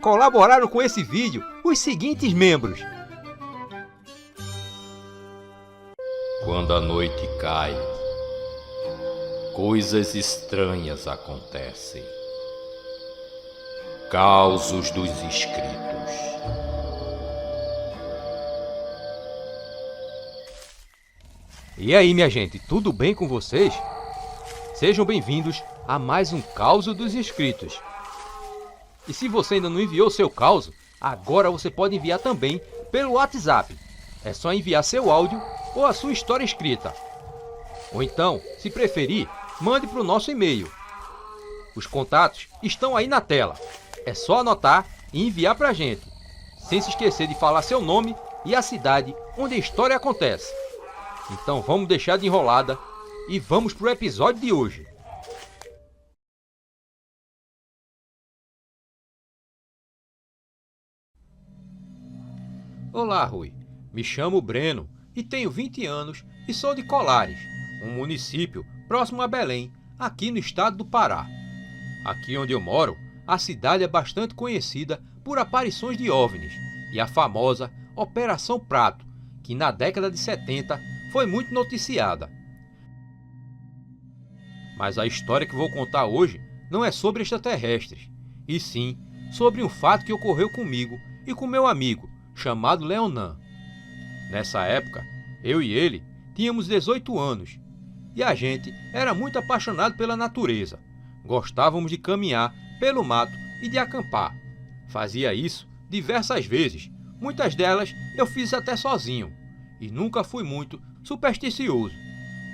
colaboraram com esse vídeo os seguintes membros: Quando a noite cai, coisas estranhas acontecem. Causos dos Inscritos. E aí, minha gente, tudo bem com vocês? Sejam bem-vindos a mais um Causo dos Inscritos. E se você ainda não enviou seu causo, agora você pode enviar também pelo WhatsApp. É só enviar seu áudio ou a sua história escrita. Ou então, se preferir, mande para o nosso e-mail. Os contatos estão aí na tela. É só anotar e enviar para a gente, sem se esquecer de falar seu nome e a cidade onde a história acontece. Então vamos deixar de enrolada e vamos para o episódio de hoje. Olá, Rui. Me chamo Breno e tenho 20 anos e sou de Colares, um município próximo a Belém, aqui no estado do Pará. Aqui onde eu moro, a cidade é bastante conhecida por aparições de OVNIs e a famosa Operação Prato, que na década de 70 foi muito noticiada. Mas a história que vou contar hoje não é sobre extraterrestres, e sim sobre um fato que ocorreu comigo e com meu amigo, chamado Leonan. Nessa época, eu e ele tínhamos 18 anos, e a gente era muito apaixonado pela natureza. Gostávamos de caminhar pelo mato e de acampar. Fazia isso diversas vezes, muitas delas eu fiz até sozinho, e nunca fui muito supersticioso.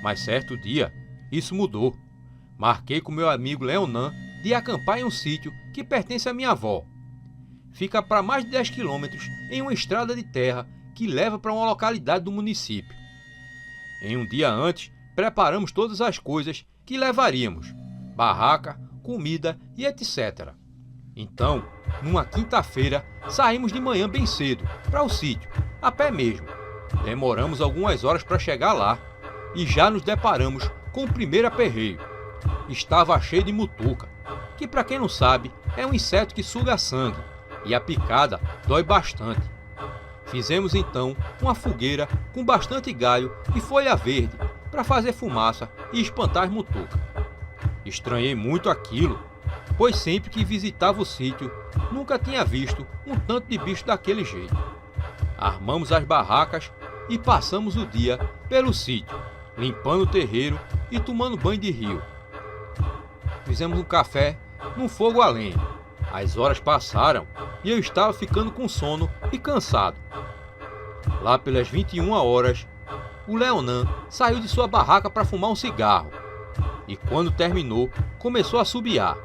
Mas certo dia, isso mudou. Marquei com meu amigo Leonan de acampar em um sítio que pertence à minha avó. Fica para mais de 10 quilômetros em uma estrada de terra que leva para uma localidade do município. Em um dia antes, preparamos todas as coisas que levaríamos: barraca, comida e etc. Então, numa quinta-feira, saímos de manhã bem cedo para o sítio, a pé mesmo. Demoramos algumas horas para chegar lá e já nos deparamos com o primeiro aperreio. Estava cheio de mutuca, que, para quem não sabe, é um inseto que suga sangue, e a picada dói bastante. Fizemos então uma fogueira com bastante galho e folha verde para fazer fumaça e espantar as mutucas. Estranhei muito aquilo, pois sempre que visitava o sítio, nunca tinha visto um tanto de bicho daquele jeito. Armamos as barracas e passamos o dia pelo sítio, limpando o terreiro e tomando banho de rio. Fizemos um café num fogo a lenha. As horas passaram e eu estava ficando com sono e cansado. Lá pelas 21 horas, o Leonan saiu de sua barraca para fumar um cigarro. E quando terminou, começou a assobiar.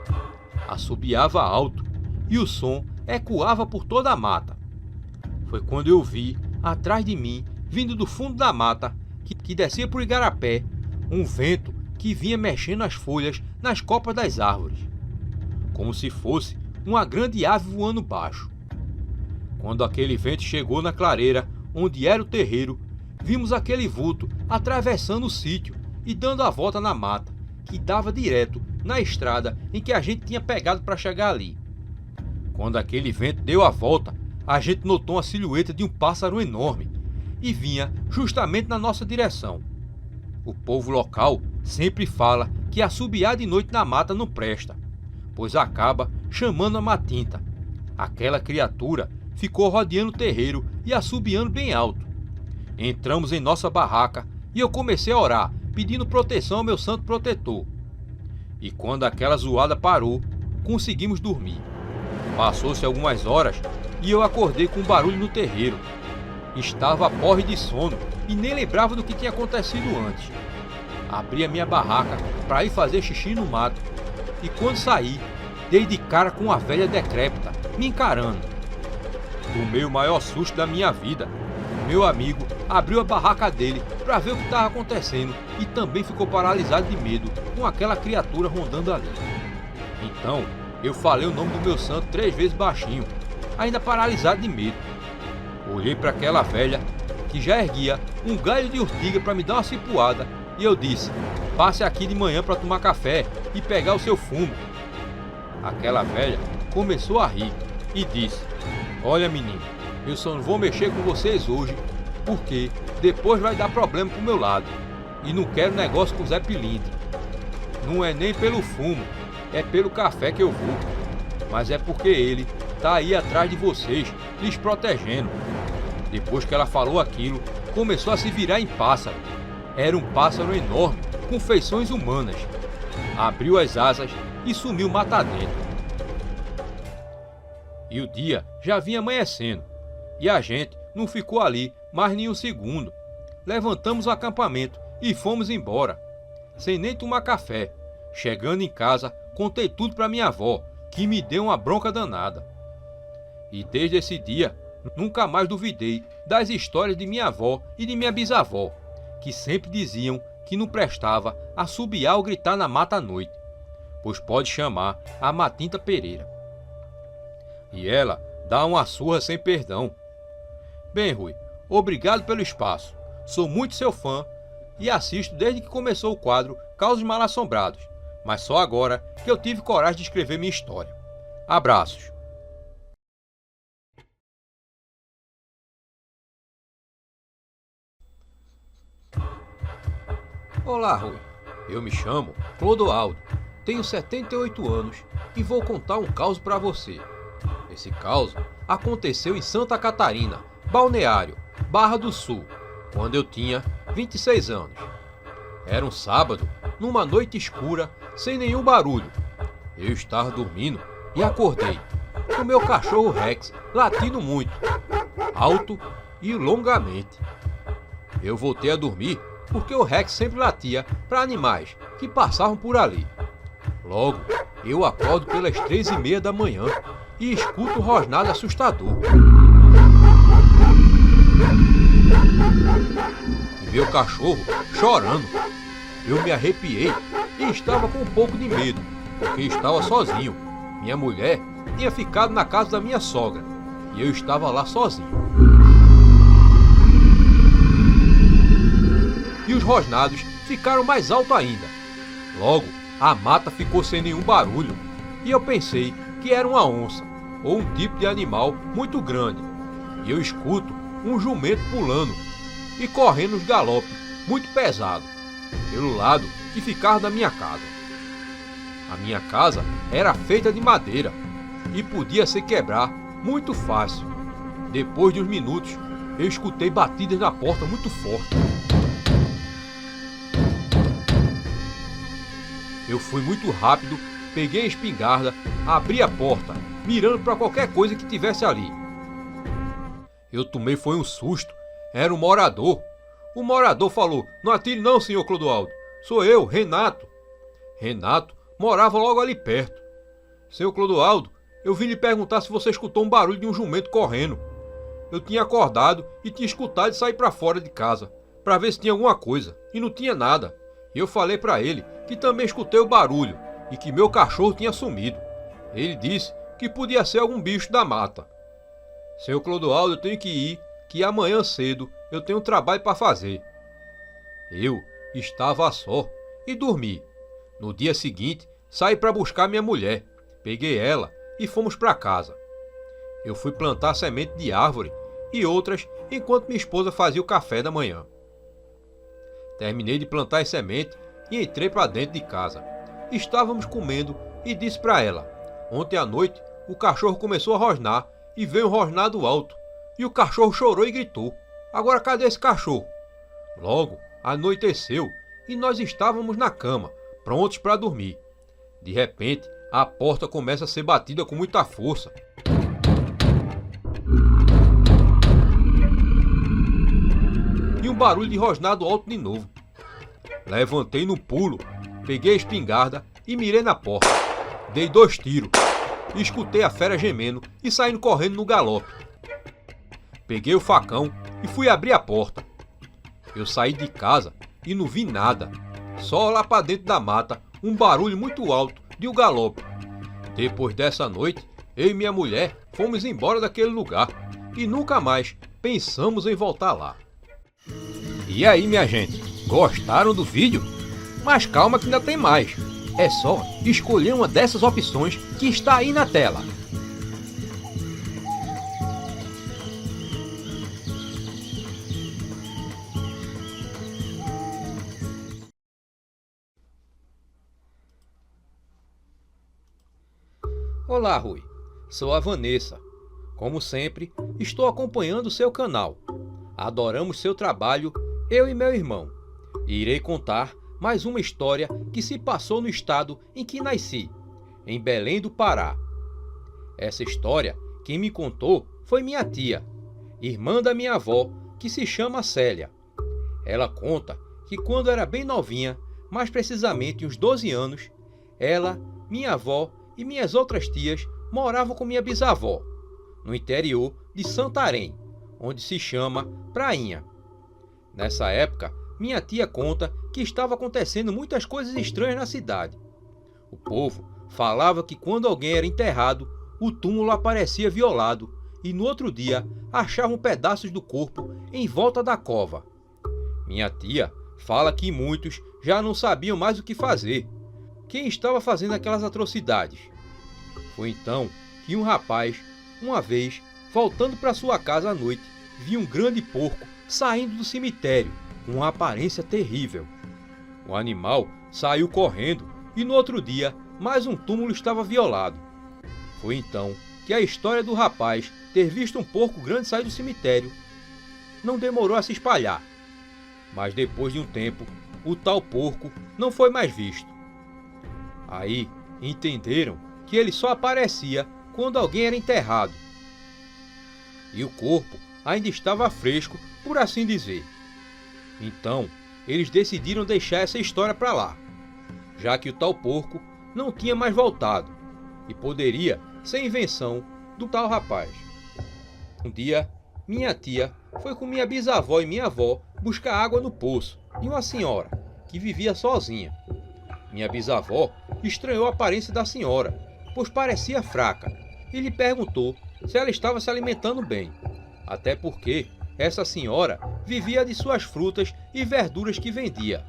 Assobiava alto e o som ecoava por toda a mata. Foi quando eu vi, atrás de mim, vindo do fundo da mata, que descia por igarapé, um vento que vinha mexendo as folhas nas copas das árvores, como se fosse uma grande ave voando baixo. Quando aquele vento chegou na clareira onde era o terreiro, vimos aquele vulto atravessando o sítio e dando a volta na mata, que dava direto na estrada em que a gente tinha pegado para chegar ali. Quando aquele vento deu a volta, a gente notou uma silhueta de um pássaro enorme e vinha justamente na nossa direção. O povo local sempre fala que assobiar de noite na mata não presta, pois acaba chamando a matinta. Aquela criatura ficou rodeando o terreiro e assobiando bem alto. Entramos em nossa barraca e eu comecei a orar, pedindo proteção ao meu santo protetor. E quando aquela zoada parou, conseguimos dormir. Passou-se algumas horas e eu acordei com um barulho no terreiro. Estava a porre de sono e nem lembrava do que tinha acontecido antes. Abri a minha barraca para ir fazer xixi no mato e quando saí, dei de cara com uma velha decrépita me encarando. Tomei o maior susto da minha vida. Meu amigo abriu a barraca dele para ver o que estava acontecendo e também ficou paralisado de medo com aquela criatura rondando ali. Então, eu falei o nome do meu santo 3 vezes baixinho, ainda paralisado de medo. Olhei para aquela velha que já erguia um galho de urtiga para me dar uma cipuada e eu disse: passe aqui de manhã para tomar café e pegar o seu fumo. Aquela velha começou a rir e disse: "Olha, menino, eu só não vou mexer com vocês hoje, porque depois vai dar problema pro meu lado. E não quero negócio com o Zé Pilintra. Não é nem pelo fumo, é pelo café que eu vou. Mas é porque ele tá aí atrás de vocês, lhes protegendo." Depois que ela falou aquilo, começou a se virar em pássaro. Era um pássaro enorme, com feições humanas. Abriu as asas e sumiu mata dentro. E o dia já vinha amanhecendo. E a gente não ficou ali mais nem um segundo. Levantamos o acampamento e fomos embora, sem nem tomar café. Chegando em casa, contei tudo para minha avó, que me deu uma bronca danada. E desde esse dia, nunca mais duvidei das histórias de minha avó e de minha bisavó, que sempre diziam que não prestava assobiar ou gritar na mata à noite, pois pode chamar a Matinta Pereira. E ela dá uma surra sem perdão. Bem, Rui, obrigado pelo espaço. Sou muito seu fã e assisto desde que começou o quadro Causos Mal-Assombrados, mas só agora que eu tive coragem de escrever minha história. Abraços. Olá, Rui. Eu me chamo Clodoaldo, tenho 78 anos e vou contar um caos para você. Esse caos aconteceu em Santa Catarina, Balneário, Barra do Sul, quando eu tinha 26 anos. Era um sábado, numa noite escura, sem nenhum barulho. Eu estava dormindo e acordei, com meu cachorro Rex latindo muito, alto e longamente. Eu voltei a dormir porque o Rex sempre latia para animais que passavam por ali. Logo, eu acordo pelas 3h30 da manhã e escuto um rosnado assustador. E meu cachorro chorando. Eu me arrepiei e estava com um pouco de medo, porque estava sozinho. Minha mulher tinha ficado na casa da minha sogra e eu estava lá sozinho. E os rosnados ficaram mais alto ainda. Logo, a mata ficou sem nenhum barulho e eu pensei que era uma onça ou um tipo de animal muito grande. E eu escuto um jumento pulando e correndo os galopes, muito pesado, pelo lado que ficava da minha casa. A minha casa era feita de madeira e podia se quebrar muito fácil. Depois de uns minutos, eu escutei batidas na porta muito forte. Eu fui muito rápido, peguei a espingarda, abri a porta, mirando para qualquer coisa que tivesse ali. Eu tomei foi um susto, era um morador. O morador falou: "Não atire não, senhor Clodoaldo, sou eu, Renato." Renato morava logo ali perto. "Senhor Clodoaldo, eu vim lhe perguntar se você escutou um barulho de um jumento correndo. Eu tinha acordado e tinha escutado e saí para fora de casa, para ver se tinha alguma coisa, e não tinha nada. E eu falei para ele que também escutei o barulho e que meu cachorro tinha sumido. Ele disse que podia ser algum bicho da mata." "Senhor Clodoaldo, eu tenho que ir, que amanhã cedo eu tenho um trabalho para fazer." Eu estava só e dormi. No dia seguinte, saí para buscar minha mulher, peguei ela e fomos para casa. Eu fui plantar semente de árvore e outras enquanto minha esposa fazia o café da manhã. Terminei de plantar as sementes e entrei para dentro de casa. Estávamos comendo e disse para ela: "Ontem à noite o cachorro começou a rosnar e veio um rosnado alto. E o cachorro chorou e gritou: 'Agora cadê esse cachorro?' Logo anoiteceu e nós estávamos na cama, prontos para dormir. De repente, a porta começa a ser batida com muita força. E um barulho de rosnado alto de novo. Levantei no pulo, peguei a espingarda e mirei na porta. Dei 2 tiros. Escutei a fera gemendo e saindo correndo no galope. Peguei o facão e fui abrir a porta. Eu saí de casa e não vi nada. Só lá para dentro da mata, um barulho muito alto de um galope. Depois dessa noite, eu e minha mulher fomos embora daquele lugar e nunca mais pensamos em voltar lá. E aí, minha gente, gostaram do vídeo? Mas calma que ainda tem mais. É só escolher uma dessas opções que está aí na tela. Olá, Rui. Sou a Vanessa. Como sempre, estou acompanhando o seu canal. Adoramos seu trabalho, eu e meu irmão. E irei contar mais uma história que se passou no estado em que nasci, em Belém do Pará. Essa história, quem me contou foi minha tia, irmã da minha avó, que se chama Célia. Ela conta que quando era bem novinha, mais precisamente uns 12 anos, ela, minha avó e minhas outras tias moravam com minha bisavó, no interior de Santarém, onde se chama Prainha. Nessa época, minha tia conta que estava acontecendo muitas coisas estranhas na cidade. O povo falava que quando alguém era enterrado, o túmulo aparecia violado e no outro dia achavam pedaços do corpo em volta da cova. Minha tia fala que muitos já não sabiam mais o que fazer. Quem estava fazendo aquelas atrocidades? Foi então que um rapaz, uma vez, voltando para sua casa à noite, viu um grande porco saindo do cemitério, com uma aparência terrível. O animal saiu correndo e no outro dia mais um túmulo estava violado. Foi então que a história do rapaz ter visto um porco grande sair do cemitério não demorou a se espalhar. Mas depois de um tempo, o tal porco não foi mais visto. Aí entenderam que ele só aparecia quando alguém era enterrado. E o corpo ainda estava fresco, por assim dizer. Então, eles decidiram deixar essa história para lá, já que o tal porco não tinha mais voltado e poderia ser invenção do tal rapaz. Um dia, minha tia foi com minha bisavó e minha avó buscar água no poço de uma senhora que vivia sozinha. Minha bisavó estranhou a aparência da senhora, pois parecia fraca, e lhe perguntou se ela estava se alimentando bem, até porque essa senhora vivia de suas frutas e verduras que vendia.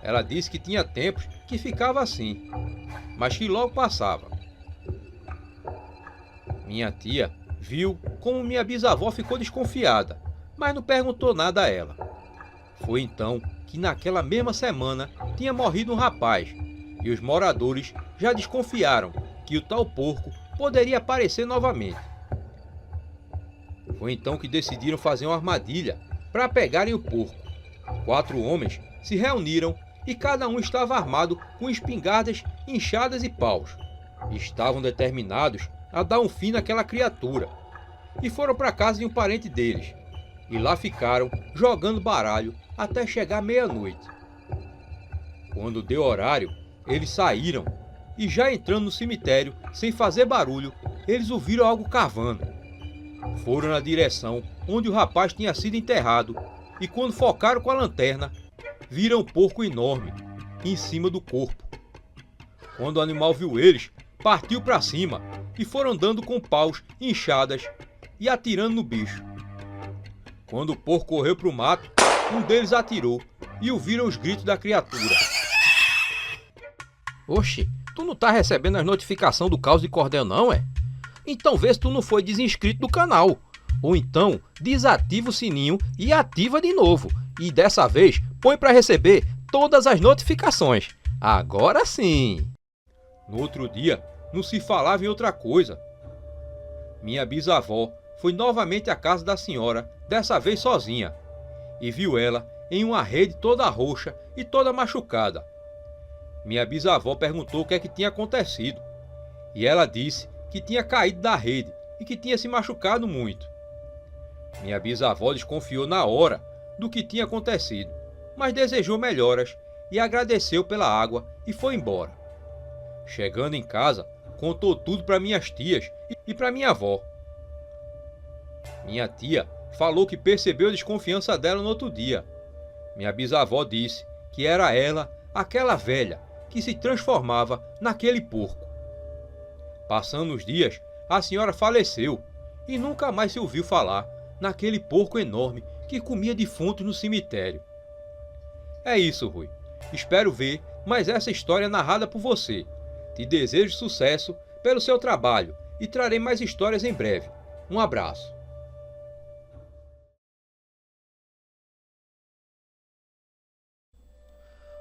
Ela disse que tinha tempos que ficava assim, mas que logo passava. Minha tia viu como minha bisavó ficou desconfiada, mas não perguntou nada a ela. Foi então que naquela mesma semana tinha morrido um rapaz, e os moradores já desconfiaram que o tal porco poderia aparecer novamente. Foi então que decidiram fazer uma armadilha para pegarem o porco. 4 homens se reuniram e cada um estava armado com espingardas, enxadas e paus. Estavam determinados a dar um fim naquela criatura e foram para a casa de um parente deles. E lá ficaram jogando baralho até chegar meia-noite. Quando deu horário, eles saíram e já entrando no cemitério, sem fazer barulho, eles ouviram algo cavando. Foram na direção onde o rapaz tinha sido enterrado e quando focaram com a lanterna, viram um porco enorme em cima do corpo. Quando o animal viu eles, partiu para cima e foram dando com paus, enxadas e atirando no bicho. Quando o porco correu para o mato, um deles atirou e ouviram os gritos da criatura. Oxe, tu não tá recebendo as notificações do Caos de Cordel não, é? Então vê se tu não foi desinscrito do canal. Ou então, desativa o sininho e ativa de novo. E dessa vez, põe para receber todas as notificações. Agora sim! No outro dia, não se falava em outra coisa. Minha bisavó foi novamente à casa da senhora, dessa vez sozinha, e viu ela em uma rede toda roxa e toda machucada. Minha bisavó perguntou o que é que tinha acontecido, e ela disse que tinha caído da rede e que tinha se machucado muito. Minha bisavó desconfiou na hora do que tinha acontecido, mas desejou melhoras e agradeceu pela água e foi embora. Chegando em casa, contou tudo para minhas tias e para minha avó. Minha tia falou que percebeu a desconfiança dela no outro dia. Minha bisavó disse que era ela, aquela velha, que se transformava naquele porco. Passando os dias, a senhora faleceu e nunca mais se ouviu falar naquele porco enorme que comia defuntos no cemitério. É isso, Rui. Espero ver mais essa história narrada por você. Te desejo sucesso pelo seu trabalho e trarei mais histórias em breve. Um abraço.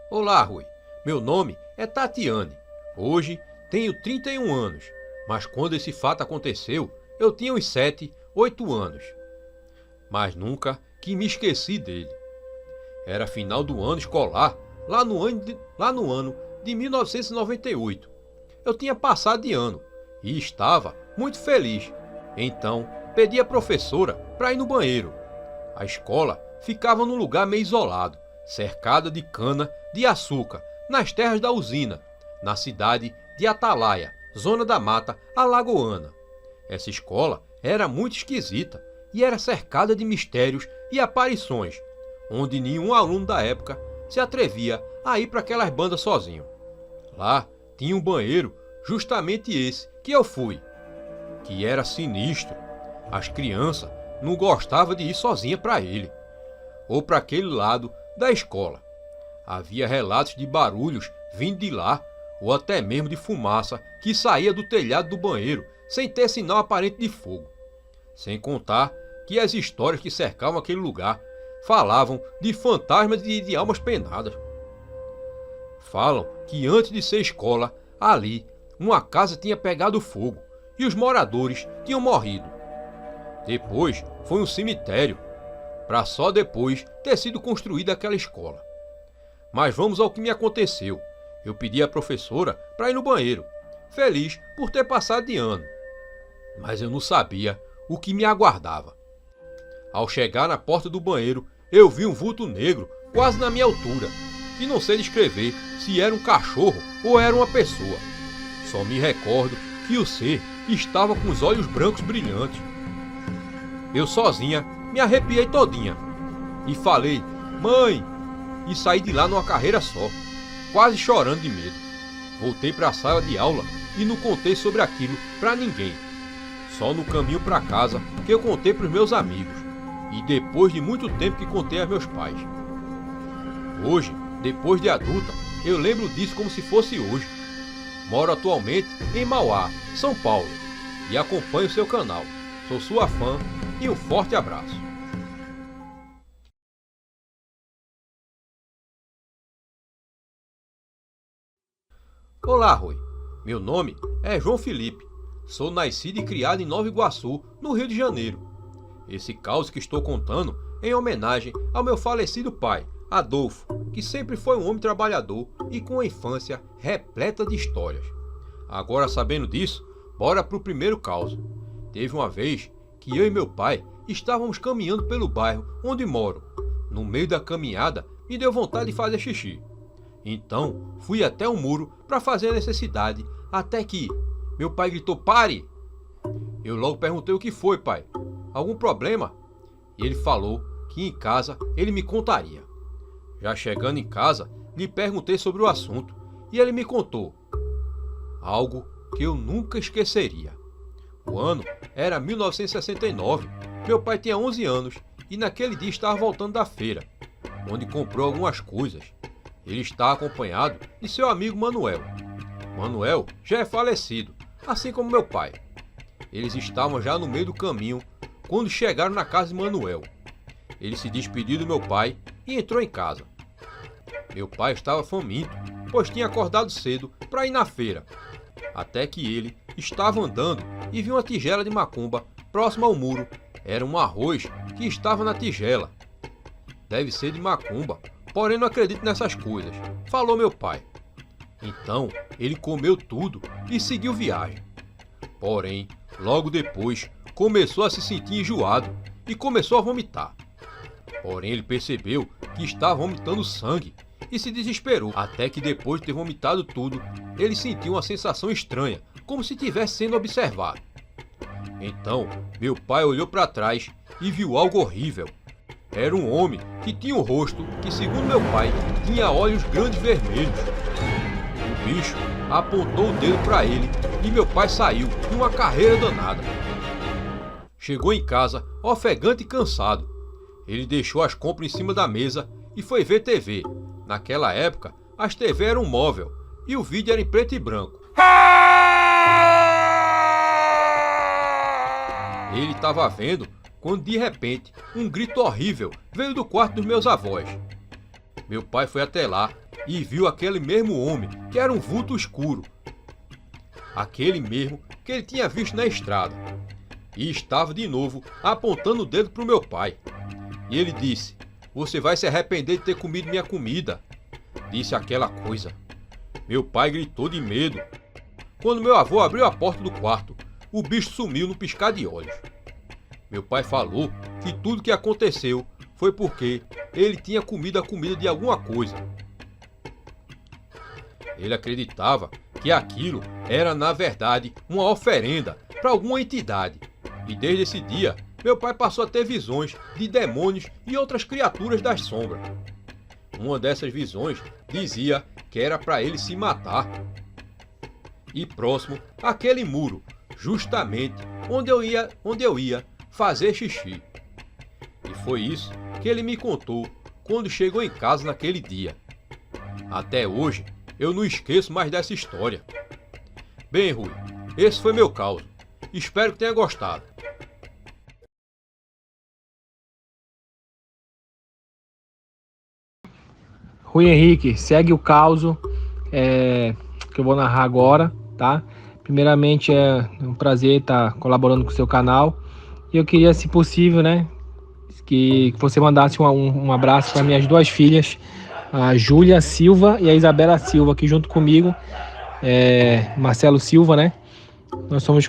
Olá, Rui. Meu nome é Tatiane. Hoje tenho 31 anos. Mas quando esse fato aconteceu, eu tinha uns 7, 8 anos. Mas nunca que me esqueci dele. Era final do ano escolar, lá no ano de 1998. Eu tinha passado de ano e estava muito feliz. Então, pedi à professora para ir no banheiro. A escola ficava num lugar meio isolado, cercada de cana de açúcar, nas terras da usina, na cidade de Atalaia, zona da mata alagoana. Essa escola era muito esquisita e era cercada de mistérios e aparições, onde nenhum aluno da época se atrevia a ir para aquelas bandas sozinho. Lá tinha um banheiro, justamente esse que eu fui, que era sinistro. As crianças não gostavam de ir sozinha para ele, ou para aquele lado da escola. Havia relatos de barulhos vindo de lá, ou até mesmo de fumaça que saía do telhado do banheiro sem ter sinal aparente de fogo. Sem contar que as histórias que cercavam aquele lugar falavam de fantasmas e de almas penadas. Falam que antes de ser escola, ali, uma casa tinha pegado fogo e os moradores tinham morrido. Depois foi um cemitério, para só depois ter sido construída aquela escola. Mas vamos ao que me aconteceu. Eu pedi à professora para ir no banheiro, feliz por ter passado de ano. Mas eu não sabia o que me aguardava. Ao chegar na porta do banheiro, eu vi um vulto negro quase na minha altura, que não sei descrever se era um cachorro ou era uma pessoa. Só me recordo que o ser estava com os olhos brancos brilhantes. Eu sozinha me arrepiei todinha e falei, mãe, e saí de lá numa carreira só, quase chorando de medo. Voltei para a sala de aula e não contei sobre aquilo para ninguém. Só no caminho para casa que eu contei para os meus amigos e depois de muito tempo que contei aos meus pais. Hoje, depois de adulta, eu lembro disso como se fosse hoje. Moro atualmente em Mauá, São Paulo, e acompanho seu canal. Sou sua fã e um forte abraço. Olá, Rui. Meu nome é João Felipe. Sou nascido e criado em Nova Iguaçu, no Rio de Janeiro. Esse caos que estou contando em homenagem ao meu falecido pai, Adolfo, que sempre foi um homem trabalhador e com uma infância repleta de histórias. Agora, sabendo disso, bora pro primeiro caos. Teve uma vez que eu e meu pai estávamos caminhando pelo bairro onde moro. No meio da caminhada, me deu vontade de fazer xixi. Então, fui até o muro para fazer a necessidade, até que meu pai gritou, pare! Eu logo perguntei o que foi, pai. Algum problema? E ele falou que em casa ele me contaria. Já chegando em casa, lhe perguntei sobre o assunto e ele me contou algo que eu nunca esqueceria. O ano era 1969, meu pai tinha 11 anos e naquele dia estava voltando da feira, onde comprou algumas coisas. Ele está acompanhado de seu amigo Manuel. Manuel já é falecido, assim como meu pai. Eles estavam já no meio do caminho quando chegaram na casa de Manuel. Ele se despediu do meu pai e entrou em casa. Meu pai estava faminto, pois tinha acordado cedo para ir na feira. Até que ele estava andando e viu uma tigela de macumba próxima ao muro. Era um arroz que estava na tigela. Deve ser de macumba, porém não acredito nessas coisas, falou meu pai. Então ele comeu tudo e seguiu viagem. Porém, logo depois começou a se sentir enjoado e começou a vomitar. Porém ele percebeu que estava vomitando sangue e se desesperou, até que depois de ter vomitado tudo, ele sentiu uma sensação estranha, como se estivesse sendo observado. Então, meu pai olhou para trás e viu algo horrível. Era um homem que tinha um rosto que, segundo meu pai, tinha olhos grandes vermelhos. O bicho apontou o dedo para ele e meu pai saiu numa carreira danada. Chegou em casa, ofegante e cansado. Ele deixou as compras em cima da mesa e foi ver TV. Naquela época, as TV eram móvel e o vídeo era em preto e branco. Ele estava vendo quando de repente um grito horrível veio do quarto dos meus avós. Meu pai foi até lá e viu aquele mesmo homem que era um vulto escuro. Aquele mesmo que ele tinha visto na estrada. E estava de novo apontando o dedo para o meu pai. E ele disse: "Você vai se arrepender de ter comido minha comida." Disse aquela coisa. Meu pai gritou de medo. Quando meu avô abriu a porta do quarto, o bicho sumiu no piscar de olhos. Meu pai falou que tudo que aconteceu foi porque ele tinha comido a comida de alguma coisa. Ele acreditava que aquilo era, na verdade, uma oferenda para alguma entidade. E desde esse dia, meu pai passou a ter visões de demônios e outras criaturas das sombras. Uma dessas visões dizia que era para ele se matar. E próximo àquele muro, justamente onde eu ia fazer xixi. E foi isso que ele me contou quando chegou em casa naquele dia. Até hoje, eu não esqueço mais dessa história. Bem, Rui, esse foi meu caos. Espero que tenha gostado. Rui Henrique, segue o caos que eu vou narrar agora, tá? Primeiramente, é um prazer estar colaborando com o seu canal. E eu queria, se possível, né, que você mandasse um abraço para minhas duas filhas, a Júlia Silva e a Isabela Silva, aqui junto comigo, Marcelo Silva, né? Nós somos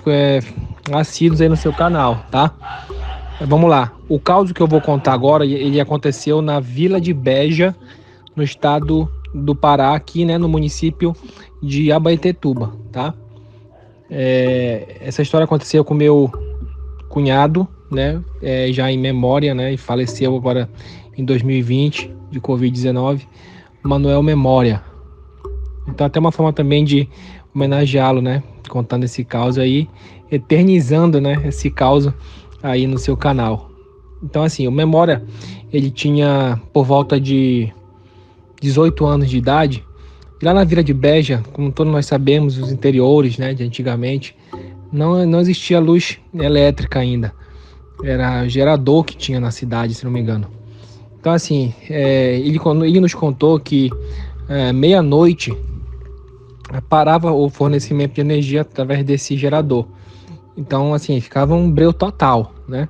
assíduos aí no seu canal, tá? Vamos lá. O caso que eu vou contar agora, ele aconteceu na Vila de Beja, no estado do Pará, aqui, né, no município de Abaetetuba, tá? Essa história aconteceu com meu cunhado, né, já em memória, né, e faleceu agora em 2020 de Covid-19, Manuel Memória. Então até uma forma também de homenageá-lo, né, contando esse caos aí, eternizando, né, esse caos aí no seu canal. Então assim, o Memória, ele tinha por volta de 18 anos de idade. E lá na Vila de Beja, como todos nós sabemos, os interiores, né, de antigamente, não existia luz elétrica ainda. Era gerador que tinha na cidade, se não me engano. Então assim, ele nos contou que meia-noite parava o fornecimento de energia através desse gerador. Então assim, ficava um breu total, né?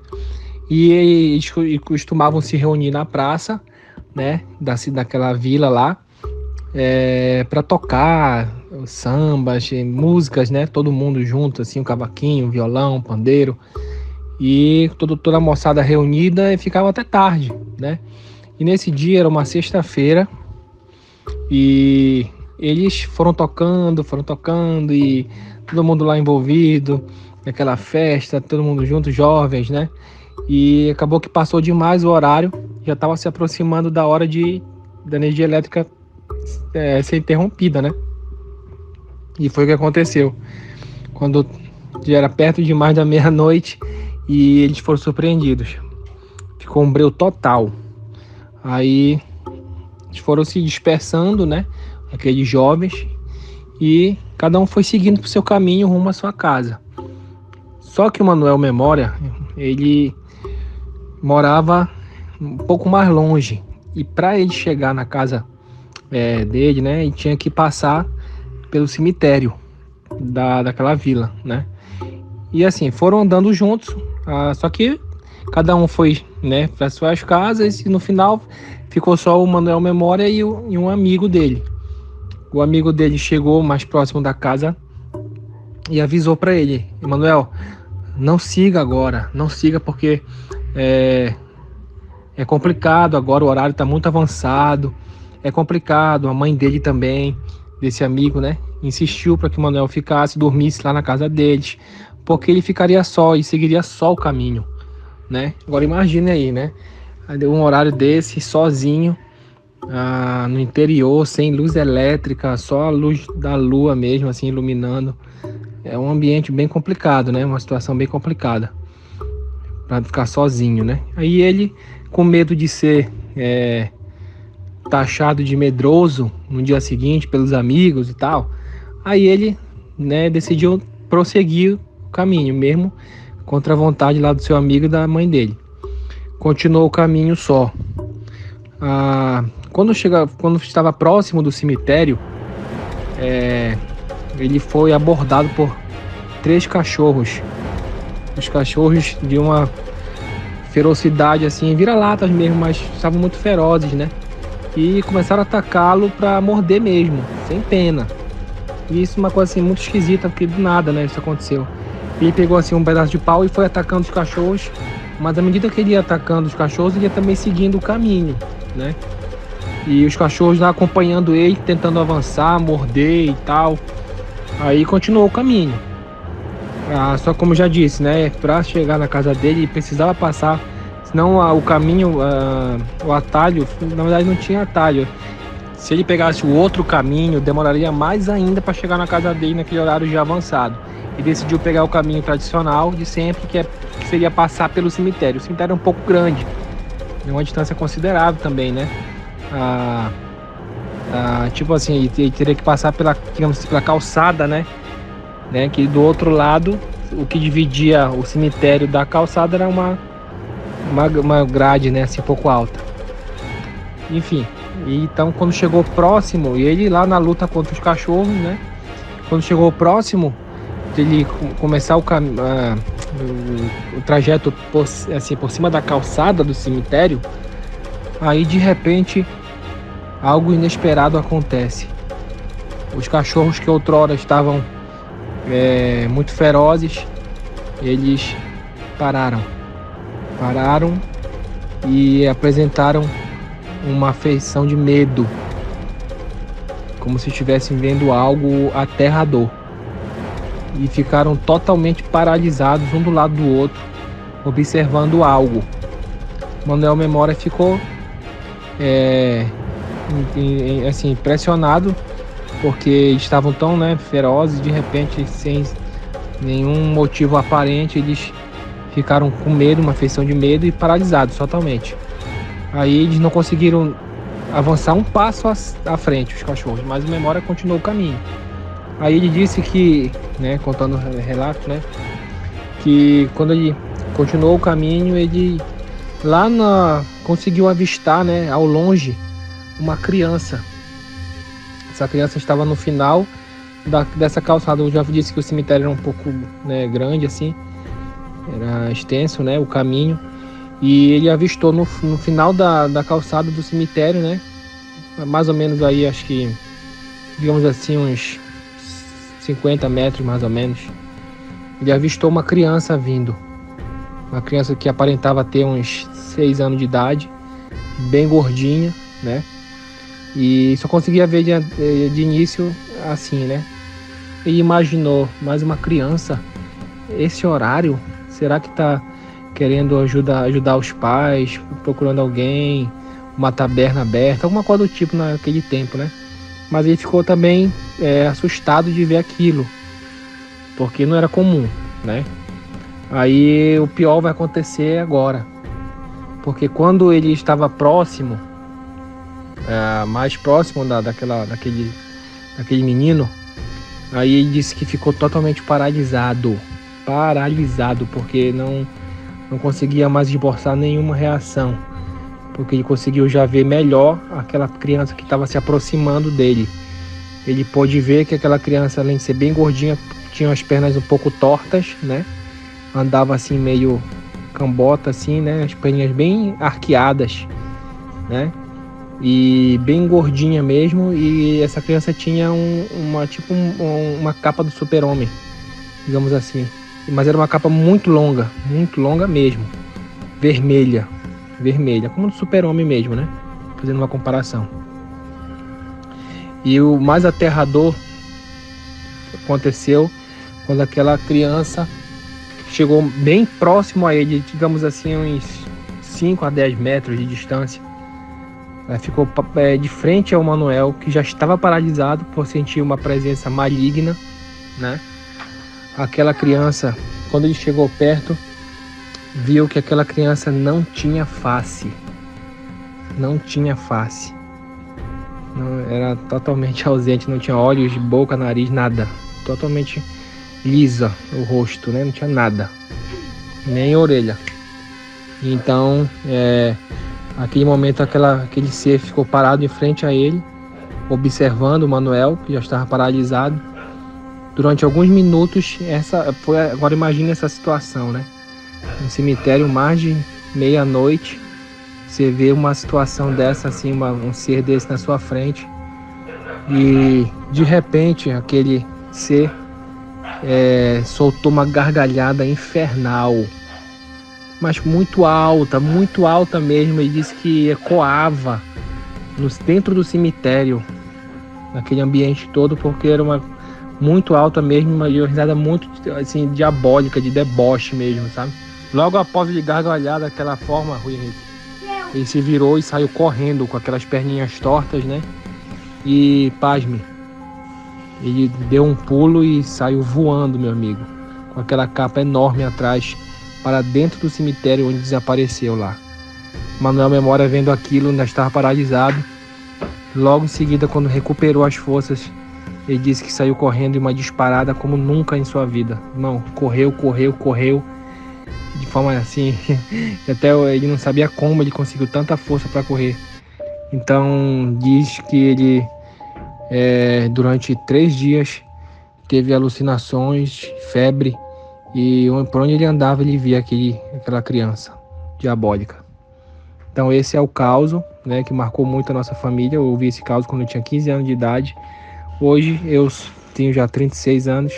E eles costumavam se reunir na praça, né, daquela vila lá, para tocar sambas, músicas, né, todo mundo junto, assim, um cavaquinho, violão, pandeiro, e toda a moçada reunida, e ficava até tarde, né. E nesse dia era uma sexta-feira e eles foram tocando e todo mundo lá envolvido naquela festa, todo mundo junto, jovens, né. E acabou que passou demais o horário, já estava se aproximando da hora da energia elétrica ser interrompida, né? E foi o que aconteceu. Quando já era perto demais da meia-noite e eles foram surpreendidos. Ficou um breu total. Aí eles foram se dispersando, né? Aqueles jovens. E cada um foi seguindo pro seu caminho rumo à sua casa. Só que o Manuel Memória, ele morava um pouco mais longe, e para ele chegar na casa dele, né, ele tinha que passar pelo cemitério daquela vila, né? E assim, foram andando juntos, só que cada um foi, né, para suas casas, e no final ficou só o Manuel Memória e um amigo dele. O amigo dele chegou mais próximo da casa e avisou para ele: Manuel, não siga agora, não siga porque é complicado agora, o horário está muito avançado, é complicado. A mãe dele também, desse amigo, né, insistiu para que o Manuel ficasse, dormisse lá na casa deles, porque ele ficaria só e seguiria só o caminho, né? Agora imagine aí, né, um horário desse, sozinho, no interior, sem luz elétrica, só a luz da lua mesmo, assim, iluminando. É um ambiente bem complicado, né, uma situação bem complicada para ficar sozinho, né? Aí ele, com medo de ser taxado de medroso no dia seguinte pelos amigos e tal, aí ele, né, decidiu prosseguir o caminho, mesmo contra a vontade lá do seu amigo e da mãe dele. Continuou o caminho só. Quando estava próximo do cemitério, ele foi abordado por 3 cachorros. Os cachorros de uma ferocidade assim, vira-latas mesmo, mas estavam muito ferozes, né? E começaram a atacá-lo para morder mesmo, sem pena. E isso é uma coisa assim muito esquisita, porque do nada, né, isso aconteceu. Ele pegou assim um pedaço de pau e foi atacando os cachorros, mas à medida que ele ia atacando os cachorros, ele ia também seguindo o caminho, né? E os cachorros lá acompanhando ele, tentando avançar, morder e tal. Aí continuou o caminho. Só como eu já disse, né, para chegar na casa dele, ele precisava passar, senão o caminho, o atalho, na verdade não tinha atalho. Se ele pegasse o outro caminho, demoraria mais ainda para chegar na casa dele naquele horário já avançado. E decidiu pegar o caminho tradicional de sempre, que seria passar pelo cemitério. O cemitério é um pouco grande, é uma distância considerável também, né? Tipo assim, ele teria que passar pela, digamos assim, pela calçada, né? Que do outro lado, o que dividia o cemitério da calçada era uma grade, né? Assim, pouco alta. Enfim, e então quando chegou próximo, e ele lá na luta contra os cachorros, né? Quando chegou próximo, ele começar o trajeto por cima da calçada do cemitério, aí de repente algo inesperado acontece. Os cachorros que outrora estavam muito ferozes, eles pararam e apresentaram uma feição de medo, como se estivessem vendo algo aterrador, e ficaram totalmente paralisados um do lado do outro, observando algo. Manuel Memória ficou assim, impressionado, porque eles estavam tão, né, ferozes, de repente, sem nenhum motivo aparente, eles ficaram com medo, uma feição de medo, e paralisados totalmente. Aí eles não conseguiram avançar um passo à frente, os cachorros, mas o Memória continuou o caminho. Aí ele disse que, né, contando o relato, né, que quando ele continuou o caminho, ele conseguiu avistar, né, ao longe, uma criança. Essa criança estava no final dessa calçada. Eu já disse que o cemitério era um pouco, né, grande assim, era extenso, né, o caminho, e ele avistou no final da calçada do cemitério, né, mais ou menos aí, acho que, digamos assim, uns 50 metros mais ou menos, ele avistou uma criança vindo, uma criança que aparentava ter uns 6 anos de idade, bem gordinha, né, e só conseguia ver de início assim, né. E imaginou, mais uma criança, esse horário, será que tá querendo ajudar os pais, procurando alguém, uma taberna aberta, alguma coisa do tipo naquele tempo, né? Mas ele ficou também assustado de ver aquilo, porque não era comum, né? Aí o pior vai acontecer agora, porque quando ele estava próximo, mais próximo daquele menino, aí ele disse que ficou totalmente paralisado, porque não conseguia mais esboçar nenhuma reação, porque ele conseguiu já ver melhor aquela criança que estava se aproximando dele. Ele pôde ver que aquela criança, além de ser bem gordinha, tinha as pernas um pouco tortas, né? Andava assim meio cambota assim, né? As perninhas bem arqueadas, né? E bem gordinha mesmo, e essa criança tinha uma capa do Super-Homem, digamos assim, mas era uma capa muito longa mesmo, vermelha, como do Super-Homem mesmo, né, fazendo uma comparação. E o mais aterrador aconteceu quando aquela criança chegou bem próximo a ele, digamos assim, uns 5 a 10 metros de distância. Ela ficou de frente ao Manuel, que já estava paralisado por sentir uma presença maligna, né? Aquela criança, quando ele chegou perto, viu que aquela criança não tinha face. Era totalmente ausente, não tinha olhos, boca, nariz, nada. Totalmente lisa o rosto, né? Não tinha nada, nem orelha. Então, naquele momento, aquele ser ficou parado em frente a ele, observando o Manuel, que já estava paralisado. durante alguns minutos. Agora imagine essa situação, né? No cemitério, mais de meia-noite, você vê uma situação dessa, assim, um ser desse na sua frente, e de repente aquele ser soltou uma gargalhada infernal, mas muito alta mesmo. Ele disse que ecoava dentro do cemitério, naquele ambiente todo, porque era muito alta mesmo, uma risada muito assim, diabólica, de deboche mesmo, sabe? Logo após ele gargalhar daquela forma, Rui Henrique, ele se virou e saiu correndo com aquelas perninhas tortas, né? E, pasme, ele deu um pulo e saiu voando, meu amigo, com aquela capa enorme atrás, para dentro do cemitério onde desapareceu lá. Manuel Memória, vendo aquilo, ainda estava paralisado. Logo em seguida, quando recuperou as forças, ele disse que saiu correndo em uma disparada como nunca em sua vida. Não, correu, de forma assim, até ele não sabia como ele conseguiu tanta força para correr. Então, diz que ele, durante 3 dias, teve alucinações, febre, e por onde ele andava, ele via aquela criança diabólica. Então, esse é o caos, né, que marcou muito a nossa família. Eu ouvi esse caos quando eu tinha 15 anos de idade. Hoje eu tenho já 36 anos,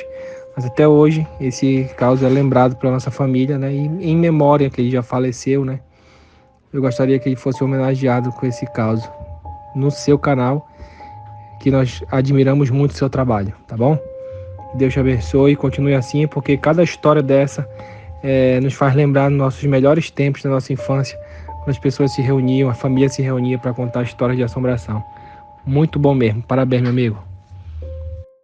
mas até hoje esse caos é lembrado pela nossa família, né? E em memória que ele já faleceu, né? Eu gostaria que ele fosse homenageado com esse caos no seu canal, que nós admiramos muito o seu trabalho, tá bom? Deus te abençoe e continue assim, porque cada história dessa nos faz lembrar nossos melhores tempos da nossa infância, quando as pessoas se reuniam, a família se reunia para contar histórias de assombração. Muito bom mesmo. Parabéns, meu amigo.